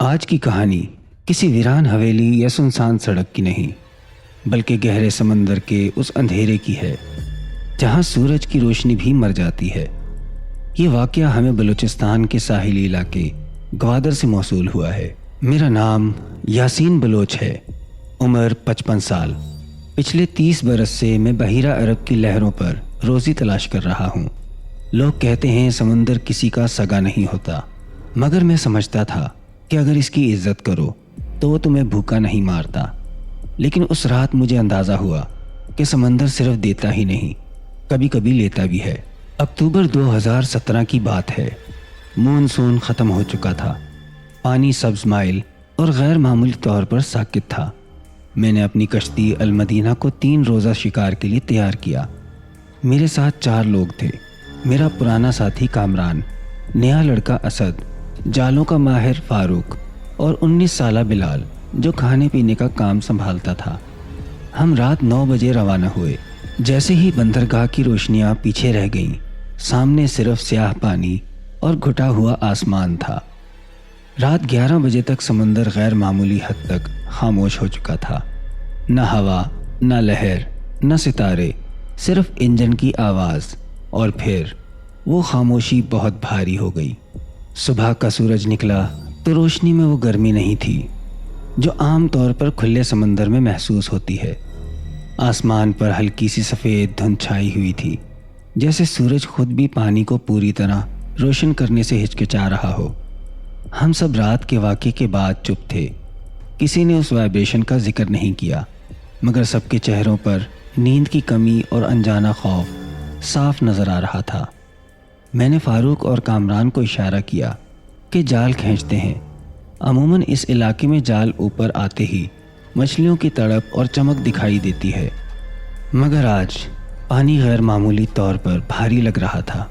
آج کی کہانی کسی ویران حویلی یا سنسان سڑک کی نہیں، بلکہ گہرے سمندر کے اس اندھیرے کی ہے جہاں سورج کی روشنی بھی مر جاتی ہے۔ یہ واقعہ ہمیں بلوچستان کے ساحلی علاقے گوادر سے موصول ہوا ہے۔ میرا نام یاسین بلوچ ہے، عمر 55 سال۔ پچھلے 30 برس سے میں بحیرہ عرب کی لہروں پر روزی تلاش کر رہا ہوں۔ لوگ کہتے ہیں سمندر کسی کا سگا نہیں ہوتا، مگر میں سمجھتا تھا کہ اگر اس کی عزت کرو تو وہ تمہیں بھوکا نہیں مارتا۔ لیکن اس رات مجھے اندازہ ہوا کہ سمندر صرف دیتا ہی نہیں، کبھی کبھی لیتا بھی ہے۔ اکتوبر 2017 کی بات ہے۔ مونسون ختم ہو چکا تھا، پانی سبز مائل اور غیر معمولی طور پر ساکت تھا۔ میں نے اپنی کشتی المدینہ کو 3 روزہ شکار کے لیے تیار کیا۔ میرے ساتھ 4 لوگ تھے، میرا پرانا ساتھی کامران، نیا لڑکا اسد، جالوں کا ماہر فاروق اور 19 سالہ بلال جو کھانے پینے کا کام سنبھالتا تھا۔ ہم رات 9 بجے روانہ ہوئے۔ جیسے ہی بندرگاہ کی روشنیاں پیچھے رہ گئیں، سامنے صرف سیاہ پانی اور گھٹا ہوا آسمان تھا۔ رات 11 بجے تک سمندر غیر معمولی حد تک خاموش ہو چکا تھا۔ نہ ہوا، نہ لہر، نہ ستارے، صرف انجن کی آواز۔ اور پھر وہ خاموشی بہت بھاری ہو گئی۔ صبح کا سورج نکلا تو روشنی میں وہ گرمی نہیں تھی جو عام طور پر کھلے سمندر میں محسوس ہوتی ہے۔ آسمان پر ہلکی سی سفید دھند چھائی ہوئی تھی، جیسے سورج خود بھی پانی کو پوری طرح روشن کرنے سے ہچکچا رہا ہو۔ ہم سب رات کے واقعے کے بعد چپ تھے، کسی نے اس وائبریشن کا ذکر نہیں کیا، مگر سب کے چہروں پر نیند کی کمی اور انجانہ خوف صاف نظر آ رہا تھا۔ میں نے فاروق اور کامران کو اشارہ کیا کہ جال کھینچتے ہیں۔ عموماً اس علاقے میں جال اوپر آتے ہی مچھلیوں کی تڑپ اور چمک دکھائی دیتی ہے، مگر آج پانی غیر معمولی طور پر بھاری لگ رہا تھا۔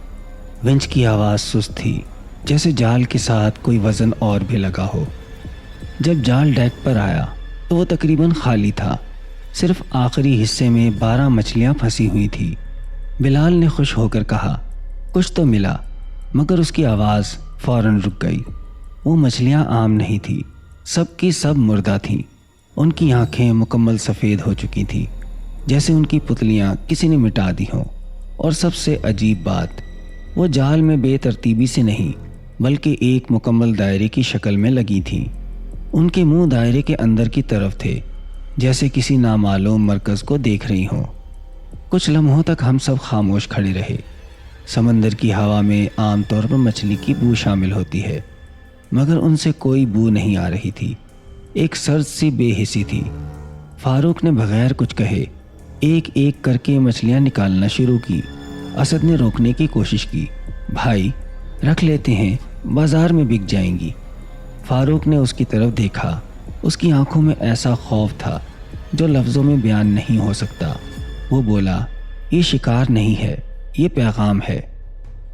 ونچ کی آواز سست تھی، جیسے جال کے ساتھ کوئی وزن اور بھی لگا ہو۔ جب جال ڈیک پر آیا تو وہ تقریباً خالی تھا، صرف آخری حصے میں 12 مچھلیاں پھنسی ہوئی تھی۔ بلال نے خوش ہو کر کہا، کچھ تو ملا، مگر اس کی آواز فوراً رک گئی۔ وہ مچھلیاں عام نہیں تھیں، سب کی سب مردہ تھیں۔ ان کی آنکھیں مکمل سفید ہو چکی تھیں، جیسے ان کی پتلیاں کسی نے مٹا دی ہوں۔ اور سب سے عجیب بات، وہ جال میں بے ترتیبی سے نہیں بلکہ ایک مکمل دائرے کی شکل میں لگی تھیں۔ ان کے منہ دائرے کے اندر کی طرف تھے، جیسے کسی نامعلوم مرکز کو دیکھ رہی ہوں۔ کچھ لمحوں تک ہم سب خاموش کھڑے رہے۔ سمندر کی ہوا میں عام طور پر مچھلی کی بو شامل ہوتی ہے، مگر ان سے کوئی بو نہیں آ رہی تھی۔ ایک سرد سی بے حسی تھی۔ فاروق نے بغیر کچھ کہے ایک ایک کر کے مچھلیاں نکالنا شروع کی۔ اسد نے روکنے کی کوشش کی، بھائی رکھ لیتے ہیں، بازار میں بک جائیں گی۔ فاروق نے اس کی طرف دیکھا، اس کی آنکھوں میں ایسا خوف تھا جو لفظوں میں بیان نہیں ہو سکتا۔ وہ بولا، یہ شکار نہیں ہے، یہ پیغام ہے۔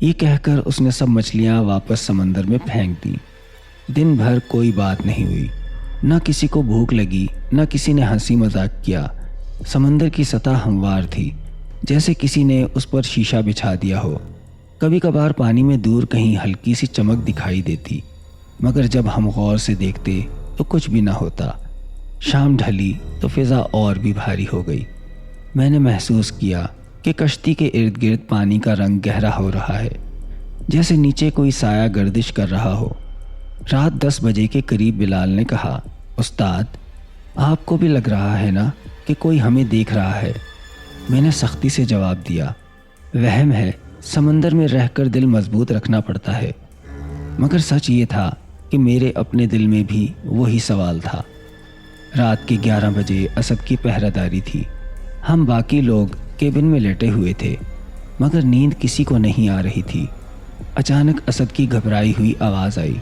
یہ کہہ کر اس نے سب مچھلیاں واپس سمندر میں پھینک دیں۔ دن بھر کوئی بات نہیں ہوئی، نہ کسی کو بھوک لگی، نہ کسی نے ہنسی مذاق کیا۔ سمندر کی سطح ہموار تھی، جیسے کسی نے اس پر شیشہ بچھا دیا ہو۔ کبھی کبھار پانی میں دور کہیں ہلکی سی چمک دکھائی دیتی، مگر جب ہم غور سے دیکھتے تو کچھ بھی نہ ہوتا۔ شام ڈھلی تو فضا اور بھی بھاری ہو گئی۔ میں نے محسوس کیا کہ کشتی کے ارد گرد پانی کا رنگ گہرا ہو رہا ہے، جیسے نیچے کوئی سایہ گردش کر رہا ہو۔ رات 10 بجے کے قریب بلال نے کہا، استاد آپ کو بھی لگ رہا ہے نا کہ کوئی ہمیں دیکھ رہا ہے؟ میں نے سختی سے جواب دیا، وہم ہے، سمندر میں رہ کر دل مضبوط رکھنا پڑتا ہے۔ مگر سچ یہ تھا کہ میرے اپنے دل میں بھی وہی سوال تھا۔ رات کے 11 بجے اسد کی پہرہ داری تھی۔ ہم باقی لوگ کیبن میں لیٹے ہوئے تھے، مگر نیند کسی کو نہیں آ رہی تھی۔ اچانک اسد کی گھبرائی ہوئی آواز آئی،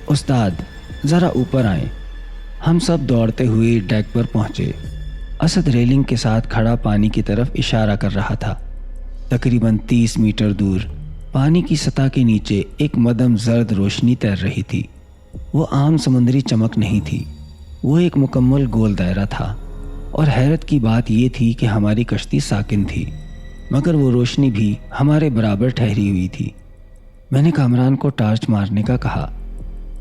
استاد ذرا اوپر آئیں۔ ہم سب دوڑتے ہوئے ڈیک پر پہنچے۔ اسد ریلنگ کے ساتھ کھڑا پانی کی طرف اشارہ کر رہا تھا۔ تقریباً 30 میٹر دور پانی کی سطح کے نیچے ایک مدھم زرد روشنی تیر رہی تھی۔ وہ عام سمندری چمک نہیں تھی، وہ ایک مکمل گول دائرہ تھا۔ اور حیرت کی بات یہ تھی کہ ہماری کشتی ساکن تھی، مگر وہ روشنی بھی ہمارے برابر ٹھہری ہوئی تھی۔ میں نے کامران کو ٹارچ مارنے کا کہا،